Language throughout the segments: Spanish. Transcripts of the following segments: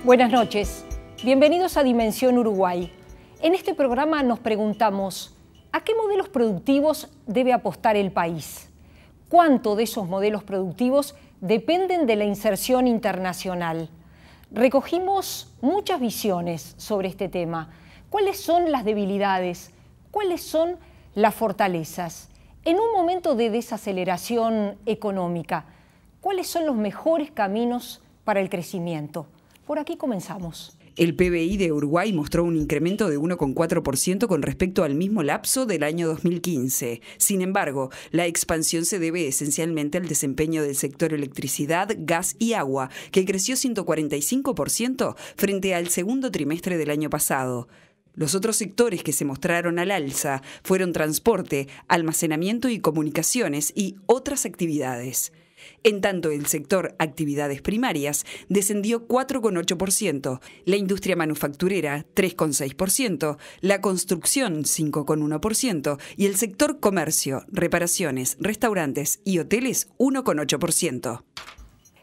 Buenas noches, bienvenidos a Dimensión Uruguay. En este programa nos preguntamos, ¿a qué modelos productivos debe apostar el país? ¿Cuánto de esos modelos productivos dependen de la inserción internacional? Recogimos muchas visiones sobre este tema. ¿Cuáles son las debilidades? ¿Cuáles son las fortalezas? En un momento de desaceleración económica, ¿cuáles son los mejores caminos para el crecimiento? Por aquí comenzamos. El PBI de Uruguay mostró un incremento de 1,4% con respecto al mismo lapso del año 2015. Sin embargo, la expansión se debe esencialmente al desempeño del sector electricidad, gas y agua, que creció 145% frente al segundo trimestre del año pasado. Los otros sectores que se mostraron al alza fueron transporte, almacenamiento y comunicaciones y otras actividades. En tanto, el sector actividades primarias descendió 4,8%, la industria manufacturera 3,6%, la construcción 5,1% y el sector comercio, reparaciones, restaurantes y hoteles 1,8%.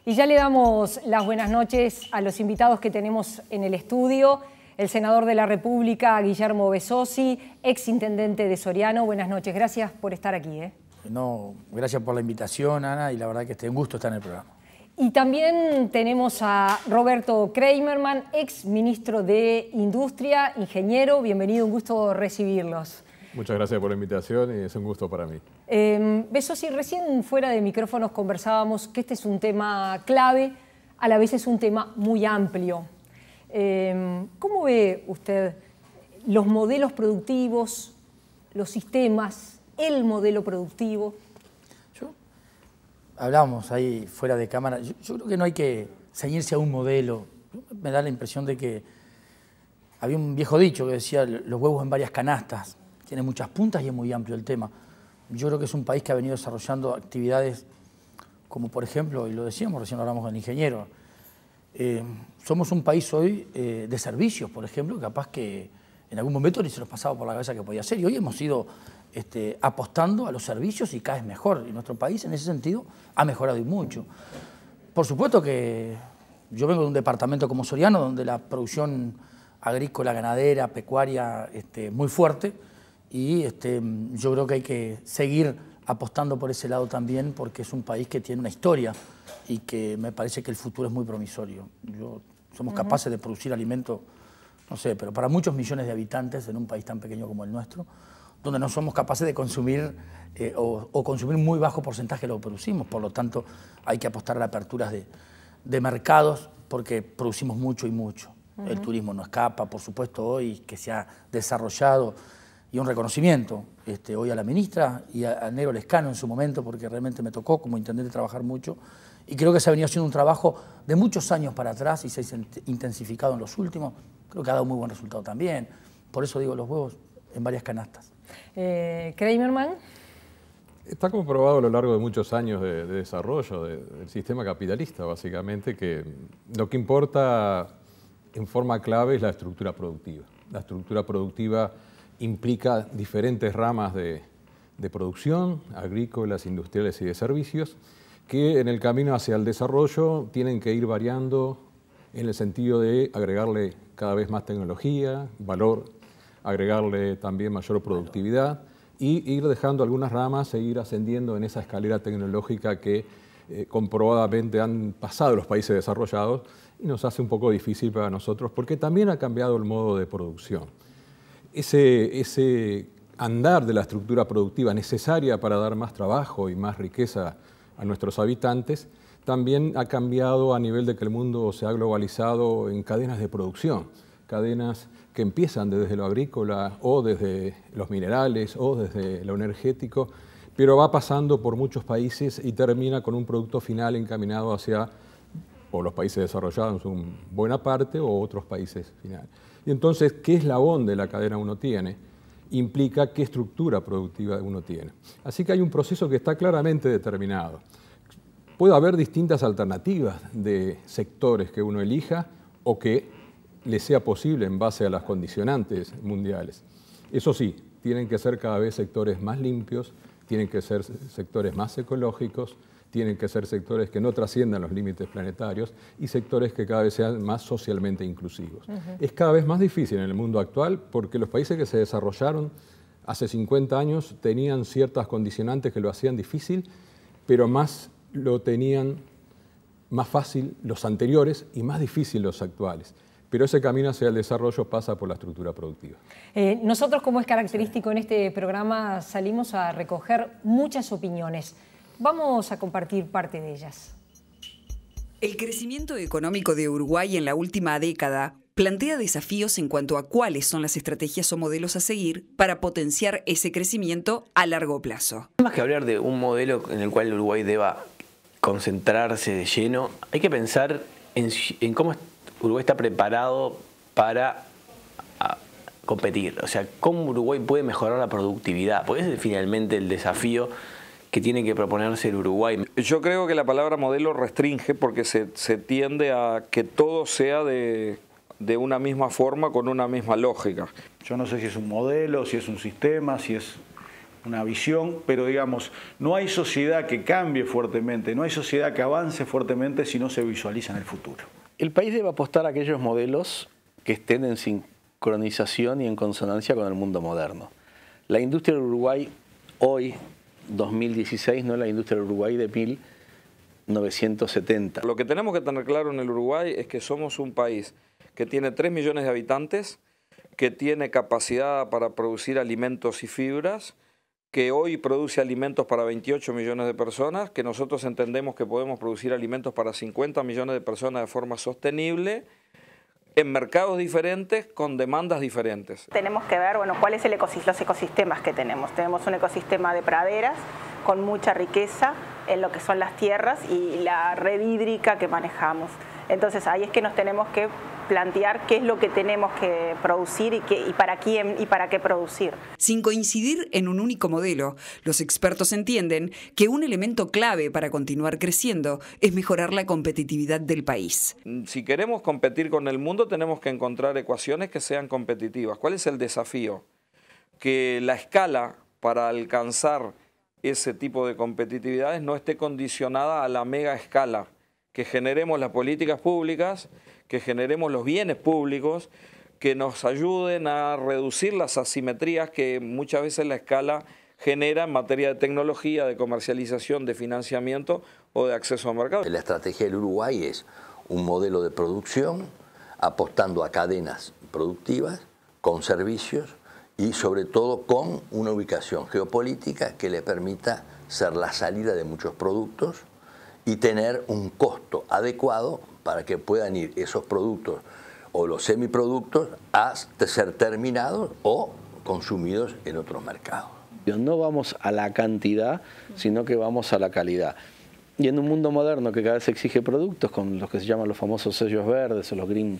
Y ya le damos las buenas noches a los invitados que tenemos en el estudio. El senador de la República, Guillermo Besosi, exintendente de Soriano. Buenas noches, gracias por estar aquí. No, gracias por la invitación, Ana, y la verdad que es un gusto estar en el programa. Y también tenemos a Roberto Kramerman, ex ministro de Industria, ingeniero. Bienvenido, un gusto recibirlos. Muchas gracias por la invitación y es un gusto para mí. Besosi, recién fuera de micrófonos conversábamos que este es un tema clave, a la vez es un tema muy amplio. ¿Cómo ve usted los modelos productivos, los sistemas, el modelo productivo? Hablábamos ahí fuera de cámara. Yo creo que no hay que ceñirse a un modelo. Me da la impresión de que había un viejo dicho que decía los huevos en varias canastas. Tiene muchas puntas y es muy amplio el tema. Yo creo que es un país que ha venido desarrollando actividades como, por ejemplo, y lo decíamos, recién hablamos del ingeniero, somos un país hoy de servicios, por ejemplo, capaz que en algún momento ni se nos pasaba por la cabeza que podía ser. Y hoy hemos ido apostando a los servicios y cada vez mejor. Y nuestro país en ese sentido ha mejorado y mucho. Por supuesto que yo vengo de un departamento como Soriano, donde la producción agrícola, ganadera, pecuaria, muy fuerte. Y yo creo que hay que seguir apostando por ese lado también, porque es un país que tiene una historia y que me parece que el futuro es muy promisorio. Somos capaces de producir alimentos, no sé, pero para muchos millones de habitantes en un país tan pequeño como el nuestro, donde no somos capaces de consumir o consumir muy bajo porcentaje de lo que producimos. Por lo tanto, hay que apostar a aperturas de mercados porque producimos mucho y mucho. El turismo no escapa, por supuesto, hoy que se ha desarrollado, y un reconocimiento hoy a la ministra y a Negro Lescano en su momento, porque realmente me tocó como intendente trabajar mucho, y creo que se ha venido haciendo un trabajo de muchos años para atrás y se ha intensificado en los últimos. Creo que ha dado muy buen resultado también. Por eso digo los huevos en varias canastas. Kramerman. Está comprobado a lo largo de muchos años de desarrollo del sistema capitalista, básicamente, que lo que importa en forma clave es la estructura productiva. La estructura productiva implica diferentes ramas de producción, agrícolas, industriales y de servicios, que en el camino hacia el desarrollo tienen que ir variando en el sentido de agregarle cada vez más tecnología, valor, agregarle también mayor productividad y ir dejando algunas ramas e ir ascendiendo en esa escalera tecnológica que comprobadamente han pasado los países desarrollados y nos hace un poco difícil para nosotros porque también ha cambiado el modo de producción. Ese andar de la estructura productiva necesaria para dar más trabajo y más riqueza a nuestros habitantes también ha cambiado a nivel de que el mundo se ha globalizado en cadenas de producción, cadenas que empiezan desde lo agrícola o desde los minerales o desde lo energético, pero va pasando por muchos países y termina con un producto final encaminado hacia o los países desarrollados en su buena parte o otros países finales. Y entonces, ¿qué eslabón de la cadena uno tiene? implica qué estructura productiva uno tiene. Así que hay un proceso que está claramente determinado. Puede haber distintas alternativas de sectores que uno elija o que le sea posible en base a las condicionantes mundiales. Eso sí, tienen que ser cada vez sectores más limpios, tienen que ser sectores más ecológicos, tienen que ser sectores que no trasciendan los límites planetarios y sectores que cada vez sean más socialmente inclusivos. Es cada vez más difícil en el mundo actual porque los países que se desarrollaron hace 50 años tenían ciertas condicionantes que lo hacían difícil, pero más lo tenían más fácil los anteriores y más difícil los actuales. Pero ese camino hacia el desarrollo pasa por la estructura productiva. Nosotros, como es característico en este programa, salimos a recoger muchas opiniones. Vamos a compartir parte de ellas. El crecimiento económico de Uruguay en la última década plantea desafíos en cuanto a cuáles son las estrategias o modelos a seguir para potenciar ese crecimiento a largo plazo. Más que hablar de un modelo en el cual Uruguay deba concentrarse de lleno, hay que pensar en cómo Uruguay está preparado para competir. O sea, cómo Uruguay puede mejorar la productividad, porque ese es finalmente el desafío que tiene que proponerse el Uruguay. Yo creo que la palabra modelo restringe porque se tiende a que todo sea de una misma forma, con una misma lógica. Yo no sé si es un modelo, si es un sistema, si es una visión, pero digamos, no hay sociedad que cambie fuertemente, no hay sociedad que avance fuertemente si no se visualiza en el futuro. El país debe apostar a aquellos modelos que estén en sincronización y en consonancia con el mundo moderno. La industria del Uruguay hoy, 2016, no es la industria del Uruguay de 1970. Lo que tenemos que tener claro en el Uruguay es que somos un país que tiene 3 millones de habitantes, que tiene capacidad para producir alimentos y fibras, que hoy produce alimentos para 28 millones de personas, que nosotros entendemos que podemos producir alimentos para 50 millones de personas de forma sostenible, en mercados diferentes, con demandas diferentes. Tenemos que ver, bueno, cuáles son los ecosistemas que tenemos. Tenemos un ecosistema de praderas con mucha riqueza en lo que son las tierras y la red hídrica que manejamos. Entonces ahí es que nos tenemos que plantear qué es lo que tenemos que producir y para quién y para qué producir. Sin coincidir en un único modelo, los expertos entienden que un elemento clave para continuar creciendo es mejorar la competitividad del país. Si queremos competir con el mundo, tenemos que encontrar ecuaciones que sean competitivas. ¿Cuál es el desafío? Que la escala para alcanzar ese tipo de competitividades no esté condicionada a la mega escala. Que generemos las políticas públicas, que generemos los bienes públicos, que nos ayuden a reducir las asimetrías que muchas veces la escala genera en materia de tecnología, de comercialización, de financiamiento o de acceso al mercado. La estrategia del Uruguay es un modelo de producción apostando a cadenas productivas, con servicios y sobre todo con una ubicación geopolítica que le permita ser la salida de muchos productos y tener un costo adecuado para que puedan ir esos productos o los semiproductos a ser terminados o consumidos en otros mercados. No vamos a la cantidad, sino que vamos a la calidad. Y en un mundo moderno que cada vez exige productos con los que se llaman los famosos sellos verdes o los green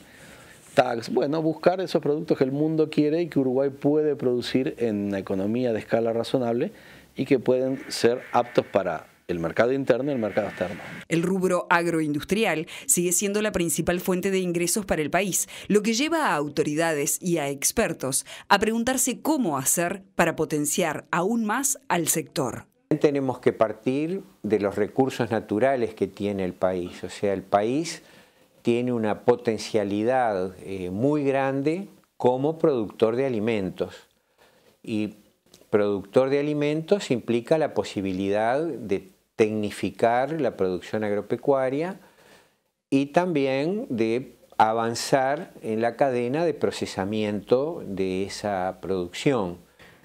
tags, bueno, buscar esos productos que el mundo quiere y que Uruguay puede producir en una economía de escala razonable y que pueden ser aptos para el mercado interno y el mercado externo. El rubro agroindustrial sigue siendo la principal fuente de ingresos para el país, lo que lleva a autoridades y a expertos a preguntarse cómo hacer para potenciar aún más al sector. Tenemos que partir de los recursos naturales que tiene el país. O sea, el país tiene una potencialidad muy grande como productor de alimentos. Y productor de alimentos implica la posibilidad de tecnificar la producción agropecuaria y también de avanzar en la cadena de procesamiento de esa producción.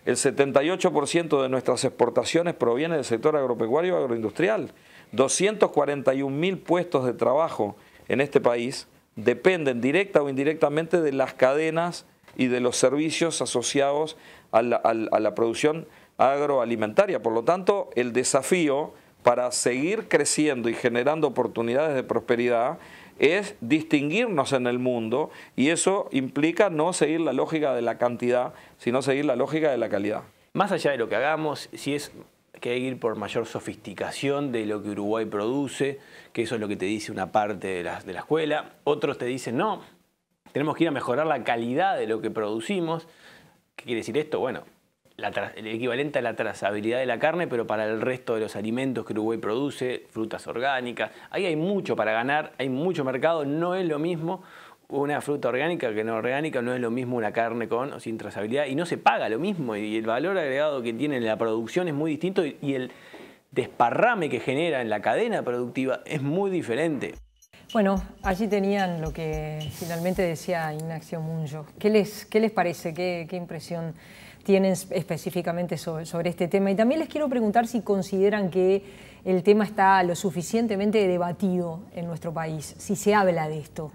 El 78% de nuestras exportaciones proviene del sector agropecuario y agroindustrial. 241.000 puestos de trabajo en este país dependen directa o indirectamente de las cadenas y de los servicios asociados a la producción agroalimentaria. Por lo tanto, el desafío para seguir creciendo y generando oportunidades de prosperidad es distinguirnos en el mundo, y eso implica no seguir la lógica de la cantidad, sino seguir la lógica de la calidad. Más allá de lo que hagamos, si es que hay que ir por mayor sofisticación de lo que Uruguay produce, que eso es lo que te dice una parte de la escuela. Otros te dicen, no, tenemos que ir a mejorar la calidad de lo que producimos. ¿Qué quiere decir esto? Bueno, el equivalente a la trazabilidad de la carne, pero para el resto de los alimentos que Uruguay produce, frutas orgánicas. Ahí hay mucho para ganar, hay mucho mercado, no es lo mismo una fruta orgánica que no orgánica, no es lo mismo una carne con o sin trazabilidad, y no se paga lo mismo, y el valor agregado que tiene la producción es muy distinto, y el desparrame que genera en la cadena productiva es muy diferente. Bueno, allí tenían lo que finalmente decía Ignacio Munyo. ¿Qué les parece? ¿Qué impresión tienen específicamente sobre este tema? Y también les quiero preguntar si consideran que el tema está lo suficientemente debatido en nuestro país, si se habla de esto.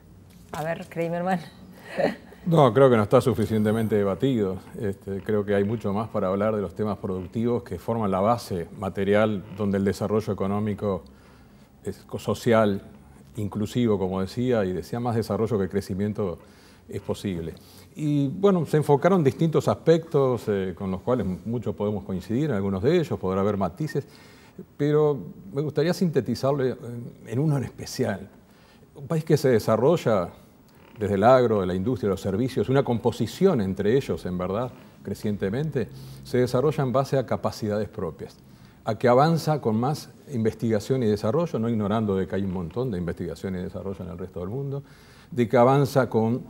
A ver, Kramerman. No, creo que no está suficientemente debatido. Creo que hay mucho más para hablar de los temas productivos que forman la base material donde el desarrollo económico, social, inclusivo, como decía, y decía más desarrollo que crecimiento es posible. Y bueno, se enfocaron distintos aspectos con los cuales muchos podemos coincidir, en algunos de ellos podrá haber matices, pero me gustaría sintetizarlo en uno en especial. Un país que se desarrolla desde el agro, de la industria, de los servicios, una composición entre ellos, en verdad, crecientemente, se desarrolla en base a capacidades propias, a que avanza con más investigación y desarrollo, no ignorando de que hay un montón de investigación y desarrollo en el resto del mundo, de que avanza con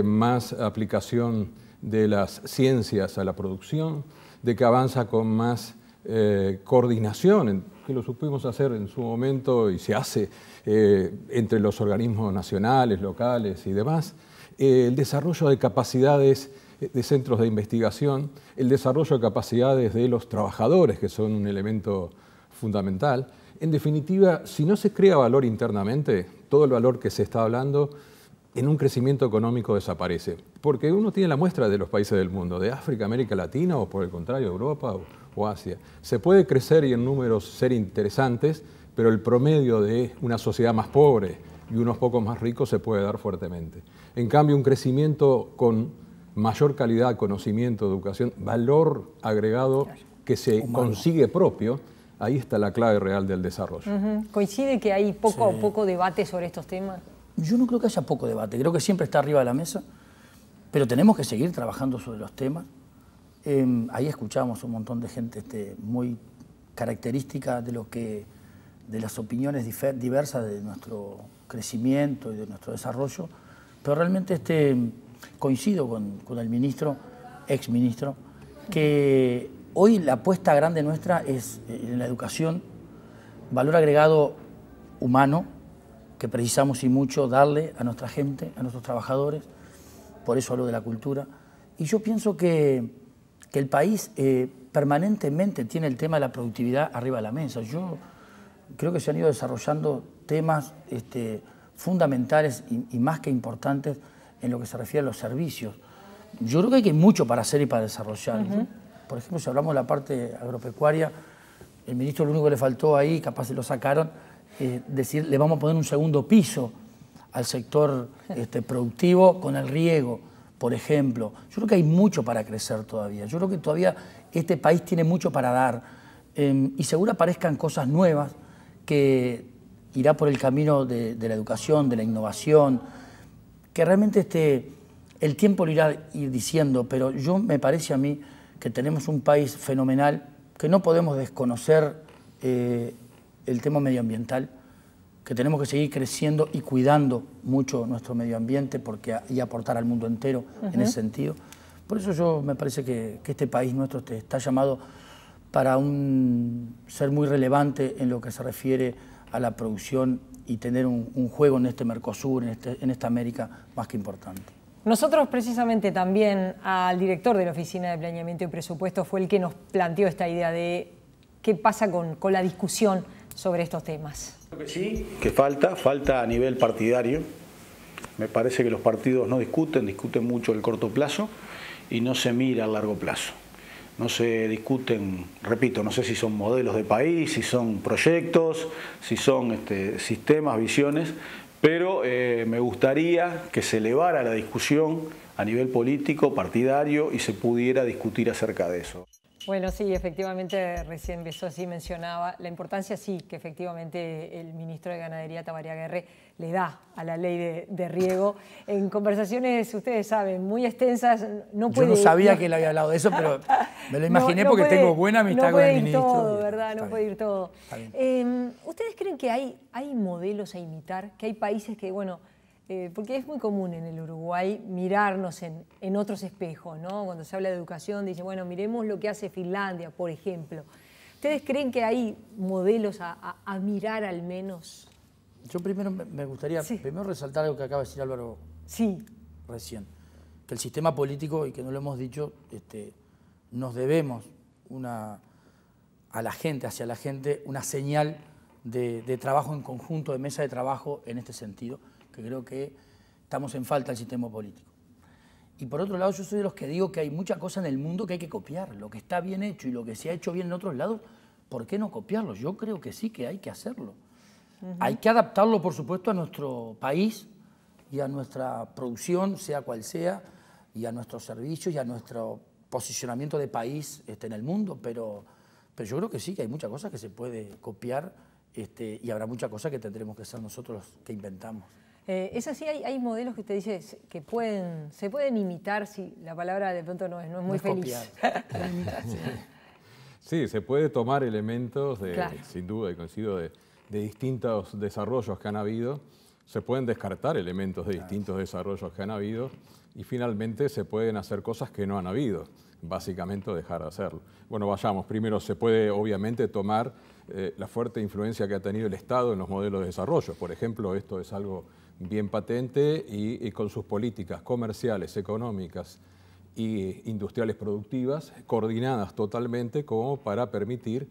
más aplicación de las ciencias a la producción, de que avanza con más coordinación, que lo supimos hacer en su momento y se hace entre los organismos nacionales, locales y demás, el desarrollo de capacidades de centros de investigación, el desarrollo de capacidades de los trabajadores, que son un elemento fundamental. En definitiva, si no se crea valor internamente, todo el valor que se está hablando en un crecimiento económico desaparece. Porque uno tiene la muestra de los países del mundo, de África, América Latina o por el contrario Europa o Asia. Se puede crecer y en números ser interesantes, pero el promedio de una sociedad más pobre y unos pocos más ricos se puede dar fuertemente. En cambio, un crecimiento con mayor calidad, conocimiento, educación, valor agregado que se consigue propio, ahí está la clave real del desarrollo. ¿Coincide que hay poco debate sobre estos temas? Yo no creo que haya poco debate, creo que siempre está arriba de la mesa, pero tenemos que seguir trabajando sobre los temas. Ahí escuchamos un montón de gente muy característica de las opiniones diversas de nuestro crecimiento y de nuestro desarrollo, pero realmente coincido con el ministro, exministro, que hoy la apuesta grande nuestra es en la educación, valor agregado humano, que precisamos y mucho darle a nuestra gente, a nuestros trabajadores, por eso hablo de la cultura. Y yo pienso que el país permanentemente tiene el tema de la productividad arriba de la mesa. Yo creo que se han ido desarrollando temas fundamentales y más que importantes en lo que se refiere a los servicios. Yo creo que hay mucho para hacer y para desarrollar. Por ejemplo, si hablamos de la parte agropecuaria, el ministro lo único que le faltó ahí, capaz se lo sacaron, decir, le vamos a poner un segundo piso al sector productivo con el riego, por ejemplo. Yo creo que hay mucho para crecer todavía. Yo creo que todavía este país tiene mucho para dar y seguro aparezcan cosas nuevas que irá por el camino de la educación, de la innovación, que realmente el tiempo lo irá ir diciendo, pero me parece a mí que tenemos un país fenomenal, que no podemos desconocer el tema medioambiental, que tenemos que seguir creciendo y cuidando mucho nuestro medio ambiente y aportar al mundo entero en ese sentido. Por eso me parece que este país nuestro está llamado para ser muy relevante en lo que se refiere a la producción y tener un juego en este Mercosur, en esta América más que importante. Nosotros precisamente también al director de la Oficina de Planeamiento y Presupuesto fue el que nos planteó esta idea de qué pasa con la discusión sobre estos temas. Creo que sí, que falta a nivel partidario. Me parece que los partidos no discuten mucho el corto plazo y no se mira al largo plazo. No se discuten, repito, no sé si son modelos de país, si son proyectos, si son sistemas, visiones, pero me gustaría que se elevara la discusión a nivel político, partidario, y se pudiera discutir acerca de eso. Bueno, sí, efectivamente, recién Besossi mencionaba la importancia, sí, que efectivamente el ministro de Ganadería, Tabaré Aguerre, le da a la ley de riego. En conversaciones, ustedes saben, muy extensas, no puede... Yo no sabía que él había hablado de eso, pero me lo imaginé porque tengo buena amistad con el ministro. No puede ir todo, ¿verdad? No puede ir todo. ¿Ustedes creen que hay modelos a imitar? Que hay países que, bueno... porque es muy común en el Uruguay mirarnos en otros espejos, ¿no? Cuando se habla de educación, dice, bueno, miremos lo que hace Finlandia, por ejemplo. ¿Ustedes creen que hay modelos a mirar al menos? Yo primero me gustaría primero resaltar algo que acaba de decir Álvaro recién, que el sistema político, y que no lo hemos dicho, nos debemos hacia la gente, una señal de trabajo en conjunto, de mesa de trabajo en este sentido, que creo que estamos en falta del sistema político. Y por otro lado, yo soy de los que digo que hay mucha cosa en el mundo que hay que copiar. Lo que está bien hecho y lo que se ha hecho bien en otros lados, ¿por qué no copiarlo? Yo creo que sí, que hay que hacerlo. Hay que adaptarlo, por supuesto, a nuestro país y a nuestra producción, sea cual sea, y a nuestros servicios y a nuestro posicionamiento de país en el mundo, pero yo creo que sí, que hay muchas cosas que se puede copiar y habrá muchas cosas que tendremos que ser nosotros los que inventamos. Es así, hay modelos que usted dice que se pueden imitar, si la palabra de pronto no es muy feliz. Sí, se puede tomar elementos, sin duda, y coincido, de distintos desarrollos que han habido, se pueden descartar elementos de distintos desarrollos que han habido y finalmente se pueden hacer cosas que no han habido, básicamente dejar de hacerlo. Bueno, vayamos, primero se puede obviamente tomar la fuerte influencia que ha tenido el Estado en los modelos de desarrollo. Por ejemplo, esto es algo bien patente y con sus políticas comerciales, económicas e industriales productivas coordinadas totalmente como para permitir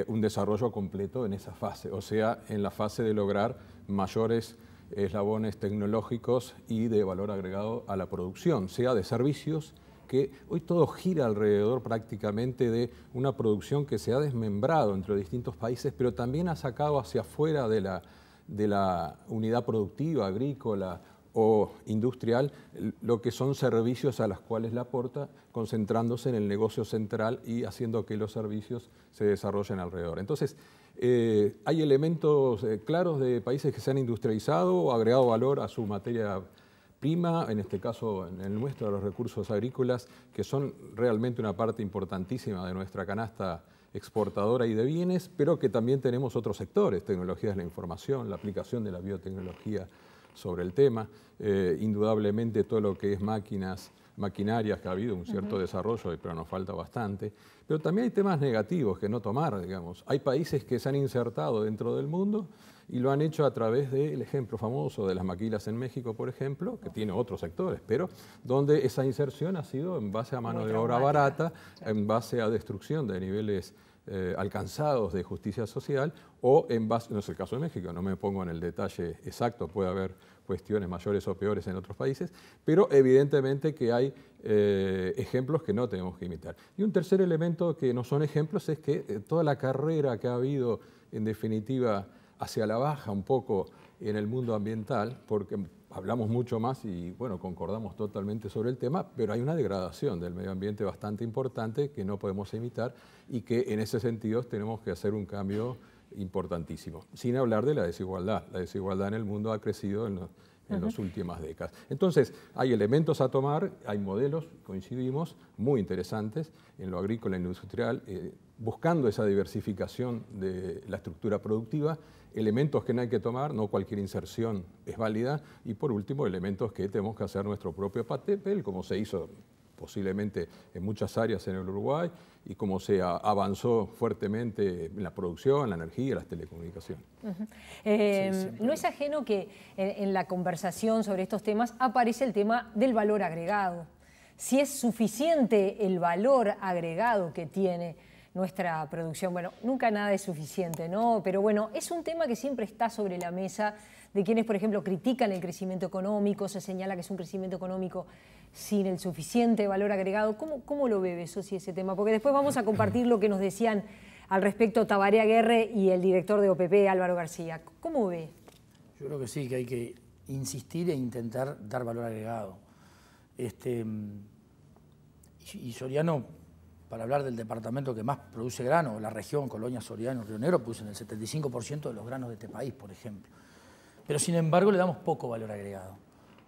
un desarrollo completo en esa fase, o sea, en la fase de lograr mayores eslabones tecnológicos y de valor agregado a la producción, sea de servicios, que hoy todo gira alrededor prácticamente de una producción que se ha desmembrado entre distintos países, pero también ha sacado hacia afuera de la unidad productiva, agrícola o industrial, lo que son servicios a los cuales la aporta, concentrándose en el negocio central y haciendo que los servicios se desarrollen alrededor. Entonces, hay elementos claros de países que se han industrializado o agregado valor a su materia prima, en este caso en el nuestro, de los recursos agrícolas, que son realmente una parte importantísima de nuestra canasta exportadora y de bienes, pero que también tenemos otros sectores, tecnologías de la información, la aplicación de la biotecnología sobre el tema, indudablemente todo lo que es maquinarias, que ha habido un cierto desarrollo, pero nos falta bastante, pero también hay temas negativos que no tomar, digamos. Hay países que se han insertado dentro del mundo y lo han hecho a través del ejemplo famoso de las maquilas en México, por ejemplo, que tiene otros sectores, pero donde esa inserción ha sido en base a mano de obra barata, en base a destrucción de niveles alcanzados de justicia social o en base, no es el caso de México, no me pongo en el detalle exacto, puede haber cuestiones mayores o peores en otros países, pero evidentemente que hay ejemplos que no tenemos que imitar. Y un tercer elemento que no son ejemplos es que toda la carrera que ha habido, en definitiva, hacia la baja un poco en el mundo ambiental, porque hablamos mucho más y bueno, concordamos totalmente sobre el tema, pero hay una degradación del medio ambiente bastante importante que no podemos imitar y que en ese sentido tenemos que hacer un cambio importantísimo, sin hablar de la desigualdad. La desigualdad en el mundo ha crecido en las últimas décadas. Entonces, hay elementos a tomar, hay modelos, coincidimos, muy interesantes en lo agrícola e industrial, buscando esa diversificación de la estructura productiva, elementos que no hay que tomar, no cualquier inserción es válida, y por último, elementos que tenemos que hacer nuestro propio papel, como se hizo posiblemente en muchas áreas en el Uruguay, y como se avanzó fuertemente en la producción, la energía, las telecomunicaciones. No es ajeno que en la conversación sobre estos temas aparece el tema del valor agregado. Si es suficiente el valor agregado que tiene nuestra producción. Bueno, nunca nada es suficiente, ¿no? Pero bueno, es un tema que siempre está sobre la mesa de quienes, por ejemplo, critican el crecimiento económico, se señala que es un crecimiento económico sin el suficiente valor agregado. ¿Cómo lo ve Besossi ese tema? Porque después vamos a compartir lo que nos decían al respecto Tabaré Aguerre y el director de OPP, Álvaro García. ¿Cómo ve? Yo creo que sí, que hay que insistir e intentar dar valor agregado. Y Soriano, para hablar del departamento que más produce grano, la región, Colonia, Soriano, Río Negro, producen el 75% de los granos de este país, por ejemplo. Pero sin embargo le damos poco valor agregado,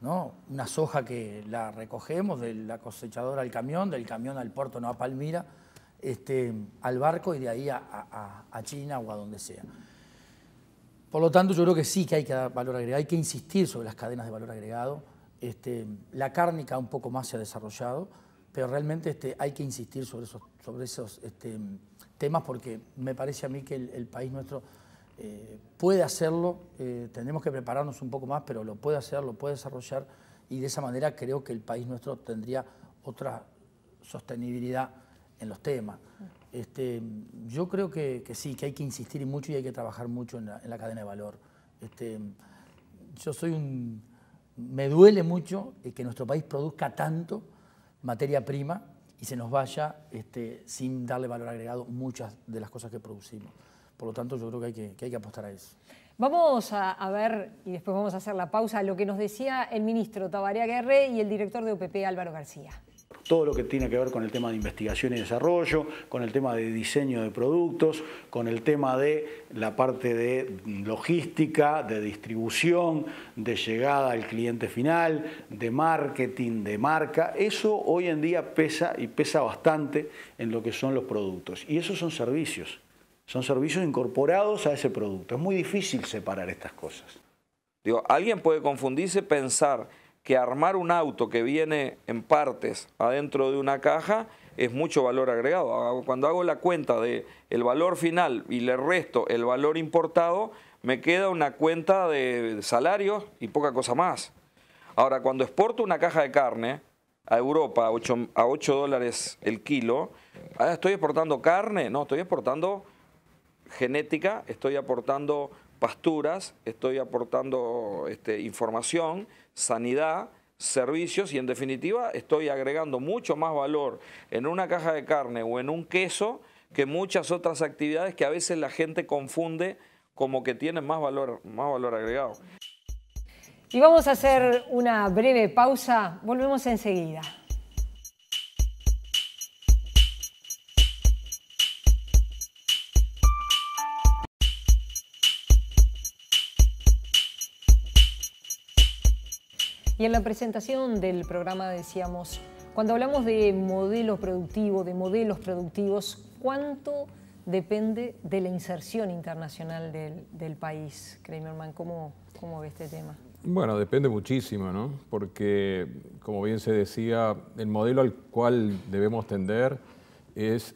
¿no? Una soja que la recogemos de la cosechadora al camión, del camión al puerto, no a Palmira, al barco y de ahí a China o a donde sea. Por lo tanto, yo creo que sí que hay que dar valor agregado, hay que insistir sobre las cadenas de valor agregado. La cárnica un poco más se ha desarrollado, pero realmente hay que insistir sobre esos temas porque me parece a mí que el país nuestro puede hacerlo, tenemos que prepararnos un poco más, pero lo puede hacer, lo puede desarrollar y de esa manera creo que el país nuestro tendría otra sostenibilidad en los temas. Yo creo que sí, que hay que insistir mucho y hay que trabajar mucho en la cadena de valor. Me duele mucho que nuestro país produzca tanto materia prima y se nos vaya sin darle valor agregado muchas de las cosas que producimos. Por lo tanto, yo creo que hay que apostar a eso. Vamos a ver, y después vamos a hacer la pausa, lo que nos decía el ministro Tabaré Aguirre y el director de UPP, Álvaro García. Todo lo que tiene que ver con el tema de investigación y desarrollo, con el tema de diseño de productos, con el tema de la parte de logística, de distribución, de llegada al cliente final, de marketing, de marca. Eso hoy en día pesa y pesa bastante en lo que son los productos. Y esos son servicios incorporados a ese producto. Es muy difícil separar estas cosas. Digo, alguien puede confundirse, pensar que armar un auto que viene en partes adentro de una caja es mucho valor agregado. Cuando hago la cuenta del valor final y le resto el valor importado, me queda una cuenta de salarios y poca cosa más. Ahora, cuando exporto una caja de carne a Europa a $8 el kilo, ¿estoy exportando carne? No, estoy exportando genética, estoy aportando pasturas, estoy aportando información, sanidad, servicios y en definitiva estoy agregando mucho más valor en una caja de carne o en un queso que muchas otras actividades que a veces la gente confunde como que tienen más valor agregado. Y vamos a hacer una breve pausa, volvemos enseguida. Y en la presentación del programa decíamos, cuando hablamos de modelo productivo, de modelos productivos, ¿cuánto depende de la inserción internacional del país? Kramerman, ¿cómo ve este tema? Bueno, depende muchísimo, ¿no? Porque, como bien se decía, el modelo al cual debemos tender es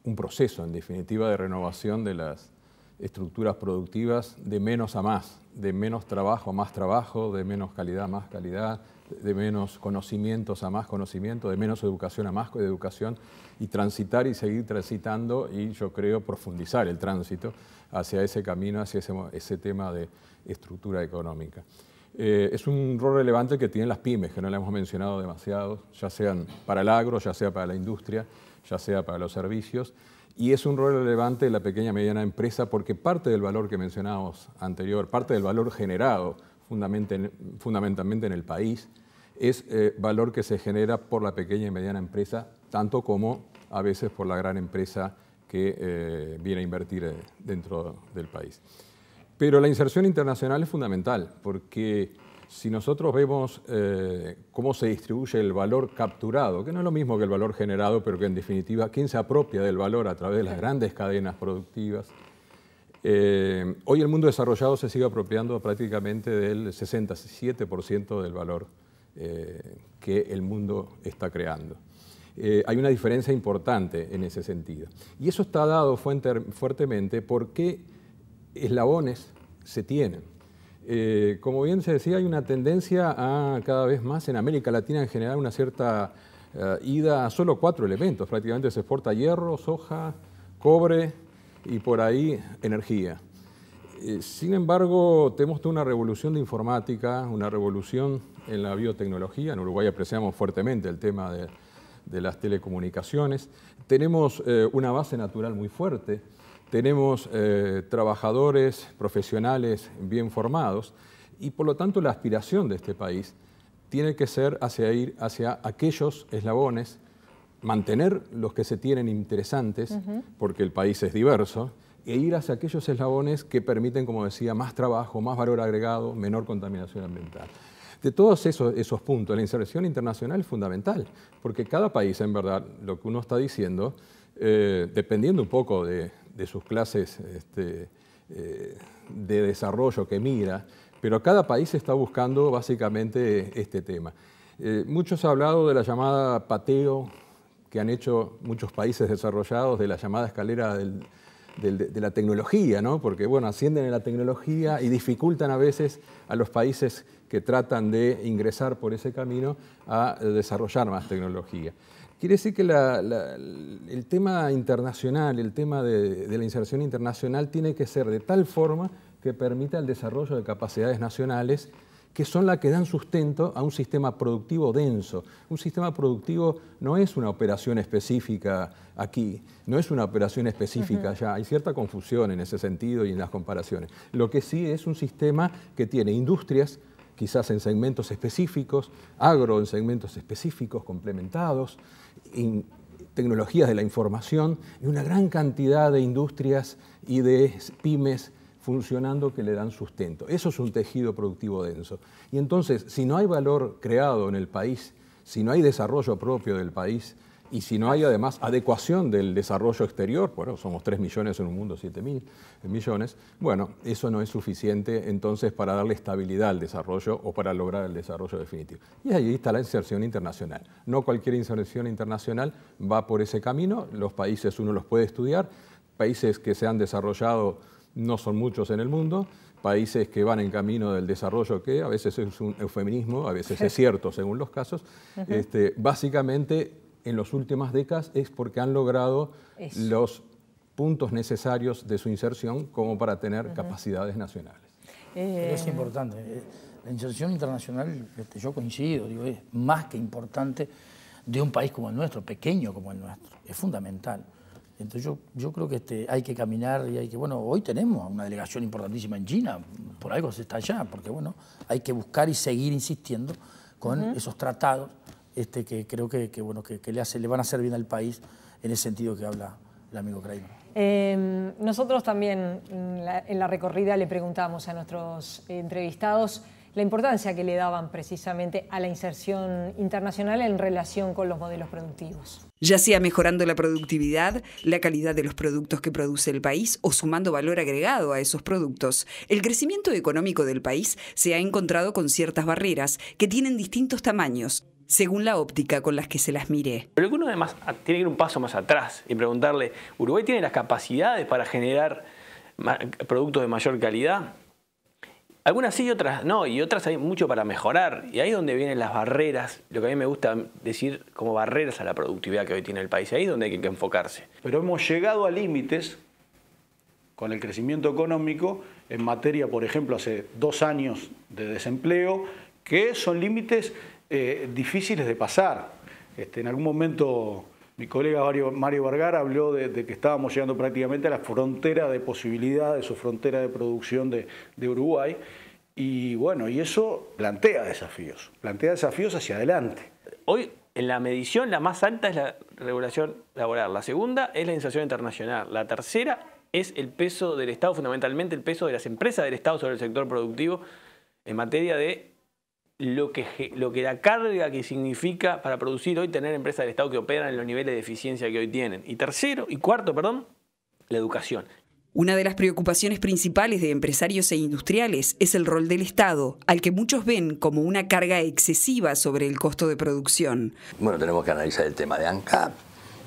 un proceso, en definitiva, de renovación de las estructuras productivas de menos a más, de menos trabajo a más trabajo, de menos calidad a más calidad, de menos conocimientos a más conocimiento, de menos educación a más educación, y transitar y seguir transitando y yo creo profundizar el tránsito hacia ese camino, hacia ese tema de estructura económica. Es un rol relevante que tienen las pymes, que no le hemos mencionado demasiado, ya sean para el agro, ya sea para la industria, ya sea para los servicios. Y es un rol relevante de la pequeña y mediana empresa porque parte del valor que mencionábamos anterior, parte del valor generado fundamentalmente en el país, es valor que se genera por la pequeña y mediana empresa, tanto como a veces por la gran empresa que viene a invertir dentro del país. Pero la inserción internacional es fundamental porque si nosotros vemos cómo se distribuye el valor capturado, que no es lo mismo que el valor generado, pero que en definitiva, quién se apropia del valor a través de las grandes cadenas productivas. Hoy el mundo desarrollado se sigue apropiando prácticamente del 67% del valor que el mundo está creando. Hay una diferencia importante en ese sentido. Y eso está dado fuertemente porque eslabones se tienen. Como bien se decía, hay una tendencia a cada vez más en América Latina en general una cierta ida a solo 4 elementos. Prácticamente se exporta hierro, soja, cobre y por ahí energía. Sin embargo, tenemos toda una revolución de informática, una revolución en la biotecnología. En Uruguay apreciamos fuertemente el tema de las telecomunicaciones. Tenemos una base natural muy fuerte tenemos trabajadores profesionales bien formados y por lo tanto la aspiración de este país tiene que ser ir hacia aquellos eslabones, mantener los que se tienen interesantes, porque el país es diverso, e ir hacia aquellos eslabones que permiten, como decía, más trabajo, más valor agregado, menor contaminación ambiental. De todos esos puntos, la inserción internacional es fundamental, porque cada país, en verdad, lo que uno está diciendo, dependiendo un poco de sus clases de desarrollo que mira, pero cada país está buscando básicamente este tema. Muchos han hablado de la llamada pateo que han hecho muchos países desarrollados, de la llamada escalera de la tecnología, ¿no? Porque bueno, ascienden en la tecnología y dificultan a veces a los países que tratan de ingresar por ese camino a desarrollar más tecnología. Quiere decir que el tema internacional, el tema de la inserción internacional tiene que ser de tal forma que permita el desarrollo de capacidades nacionales que son las que dan sustento a un sistema productivo denso. Un sistema productivo no es una operación específica aquí, no es una operación específica allá. Hay cierta confusión en ese sentido y en las comparaciones. Lo que sí es un sistema que tiene industrias, quizás en segmentos específicos, agro en segmentos específicos, complementados, tecnologías de la información y una gran cantidad de industrias y de pymes funcionando que le dan sustento. Eso es un tejido productivo denso. Y entonces, si no hay valor creado en el país, si no hay desarrollo propio del país y si no hay además adecuación del desarrollo exterior, bueno, somos 3 millones en un mundo, 7.000 millones, bueno, eso no es suficiente entonces para darle estabilidad al desarrollo o para lograr el desarrollo definitivo. Y ahí está la inserción internacional. No cualquier inserción internacional va por ese camino, los países uno los puede estudiar, países que se han desarrollado no son muchos en el mundo, países que van en camino del desarrollo, que a veces es un eufemismo, a veces es cierto según los casos, básicamente en las últimas décadas es porque han logrado los puntos necesarios de su inserción como para tener capacidades nacionales. Es importante. La inserción internacional, yo coincido, digo, es más que importante de un país como el nuestro, pequeño como el nuestro, es fundamental. Entonces yo creo que hay que caminar y hay que, bueno, hoy tenemos una delegación importantísima en China, por algo se está allá, porque bueno, hay que buscar y seguir insistiendo con esos tratados que creo que le van a hacer bien al país en ese sentido que habla el amigo Kramer. Nosotros también en la recorrida le preguntamos a nuestros entrevistados la importancia que le daban precisamente a la inserción internacional en relación con los modelos productivos. Ya sea mejorando la productividad, la calidad de los productos que produce el país o sumando valor agregado a esos productos, el crecimiento económico del país se ha encontrado con ciertas barreras que tienen distintos tamaños, según la óptica con las que se las mire. Pero que uno además tiene que ir un paso más atrás y preguntarle, ¿Uruguay tiene las capacidades para generar productos de mayor calidad? Algunas sí y otras no, y otras hay mucho para mejorar. Y ahí es donde vienen las barreras, lo que a mí me gusta decir como barreras a la productividad que hoy tiene el país. Ahí es donde hay que enfocarse. Pero hemos llegado a límites con el crecimiento económico en materia, por ejemplo, hace 2 años de desempleo, que son límites difíciles de pasar. En algún momento mi colega Mario Vergara habló de que estábamos llegando prácticamente a la frontera de posibilidades o frontera de producción de Uruguay. Y bueno, y eso plantea desafíos hacia adelante. Hoy en la medición la más alta es la regulación laboral, la segunda es la inserción internacional, la tercera es el peso del Estado, fundamentalmente el peso de las empresas del Estado sobre el sector productivo en materia de lo que la carga que significa para producir hoy tener empresas del Estado que operan en los niveles de eficiencia que hoy tienen. Y cuarto, la educación. Una de las preocupaciones principales de empresarios e industriales es el rol del Estado, al que muchos ven como una carga excesiva sobre el costo de producción. Bueno, tenemos que analizar el tema de ANCAP,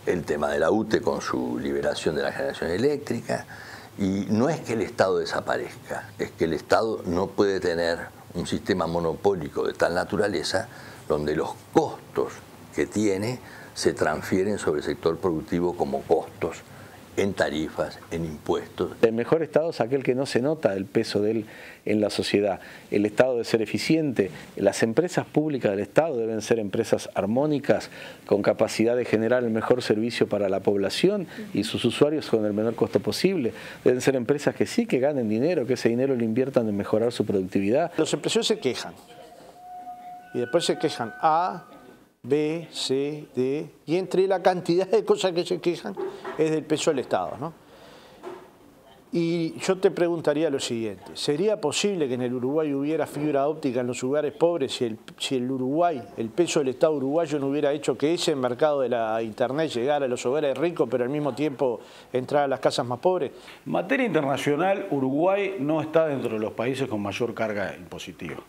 el tema de la UTE con su liberación de la generación eléctrica. Y no es que el Estado desaparezca, es que el Estado no puede tener un sistema monopólico de tal naturaleza donde los costos que tiene se transfieren sobre el sector productivo como costos en tarifas, en impuestos. El mejor Estado es aquel que no se nota el peso de él en la sociedad. El Estado debe ser eficiente. Las empresas públicas del Estado deben ser empresas armónicas, con capacidad de generar el mejor servicio para la población y sus usuarios con el menor costo posible. Deben ser empresas que sí que ganen dinero, que ese dinero lo inviertan en mejorar su productividad. Los empresarios se quejan y después se quejan A, B, C, D, y entre la cantidad de cosas que se quejan es del peso del Estado, ¿no? Y yo te preguntaría lo siguiente, ¿sería posible que en el Uruguay hubiera fibra óptica en los lugares pobres si el Uruguay, el peso del Estado uruguayo no hubiera hecho que ese mercado de la Internet llegara a los hogares ricos, pero al mismo tiempo entrara a las casas más pobres? En materia internacional, Uruguay no está dentro de los países con mayor carga impositiva.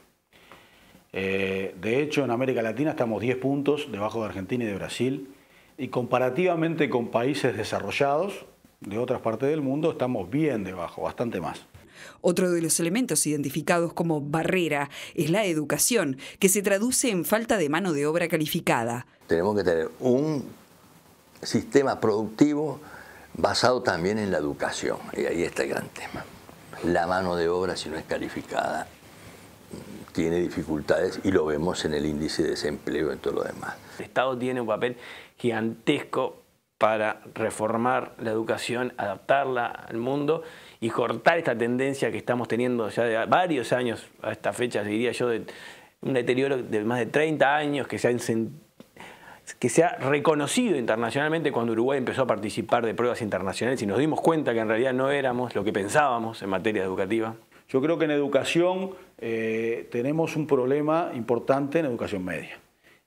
De hecho, en América Latina estamos 10 puntos debajo de Argentina y de Brasil, y comparativamente con países desarrollados de otras partes del mundo estamos bien debajo, bastante más. Otro de los elementos identificados como barrera es la educación, que se traduce en falta de mano de obra calificada. Tenemos que tener un sistema productivo basado también en la educación, y ahí está el gran tema. La mano de obra, si no es calificada, tiene dificultades y lo vemos en el índice de desempleo y en todo lo demás. El Estado tiene un papel gigantesco para reformar la educación, adaptarla al mundo y cortar esta tendencia que estamos teniendo ya de varios años a esta fecha, diría yo, de un deterioro de más de 30 años que se ha reconocido internacionalmente cuando Uruguay empezó a participar de pruebas internacionales y nos dimos cuenta que en realidad no éramos lo que pensábamos en materia educativa. Yo creo que en educación tenemos un problema importante en educación media.